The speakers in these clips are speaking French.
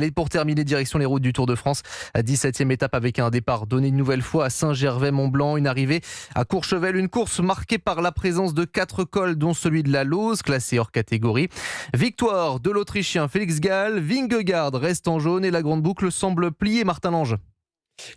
Et pour terminer, direction les routes du Tour de France, 17e étape avec un départ donné une nouvelle fois à Saint-Gervais-Mont-Blanc, une arrivée à Courchevel, une course marquée par la présence de 4 cols dont celui de la Lose, classé hors catégorie. Victoire de l'Autrichien Félix Gall, Vingegaard reste en jaune et la grande boucle semble plier. Martin Lange.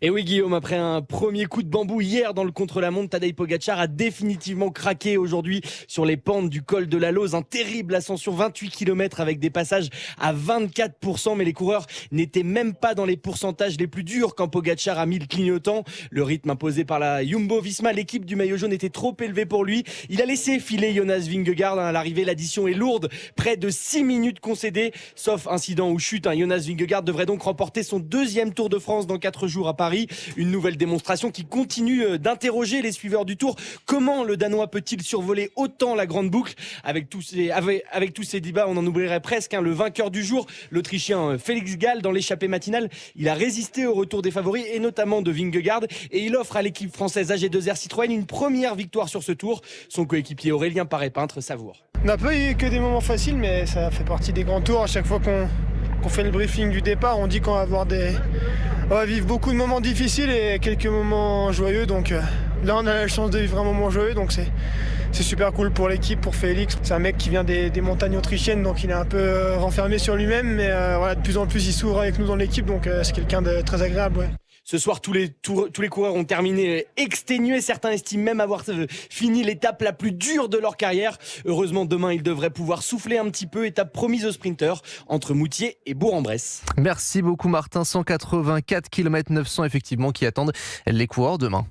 Et oui Guillaume, après un premier coup de bambou hier dans le contre-la-montre, Tadej Pogacar a définitivement craqué aujourd'hui sur les pentes du col de la Lose. Un terrible ascension, 28 km avec des passages à 24%, mais les coureurs n'étaient même pas dans les pourcentages les plus durs quand Pogacar a mis le clignotant. Le rythme imposé par la Jumbo-Visma, l'équipe du maillot jaune, était trop élevé pour lui. Il a laissé filer Jonas Vingegaard. À l'arrivée, l'addition est lourde, près de 6 minutes concédées, sauf incident ou chute. Jonas Vingegaard devrait donc remporter son deuxième Tour de France dans 4 jours à Paris. Une nouvelle démonstration qui continue d'interroger les suiveurs du Tour. Comment le Danois peut-il survoler autant la grande boucle? Avec tous ces débats, on en oublierait presque. Le vainqueur du jour, l'Autrichien Félix Gall, dans l'échappée matinale, il a résisté au retour des favoris et notamment de Vingegaard, et il offre à l'équipe française AG2R Citroën une première victoire sur ce Tour. Son coéquipier Aurélien Paré-Peintre savoure. On n'a pas eu que des moments faciles, mais ça fait partie des grands tours. À chaque fois qu'on fait le briefing du départ, on dit qu'on va vivre beaucoup de moments difficiles et quelques moments joyeux. Donc là, on a la chance de vivre un moment joyeux, donc c'est super cool pour l'équipe, pour Félix. C'est un mec qui vient des montagnes autrichiennes, donc il est un peu renfermé sur lui-même, mais voilà, de plus en plus il s'ouvre avec nous dans l'équipe, donc c'est quelqu'un de très agréable. Ouais. Ce soir, tous les coureurs ont terminé exténués. Certains estiment même avoir fini l'étape la plus dure de leur carrière. Heureusement, demain, ils devraient pouvoir souffler un petit peu. Étape promise aux sprinteurs entre Moutier et Bourg-en-Bresse. Merci beaucoup Martin. 184 km 900 effectivement qui attendent les coureurs demain.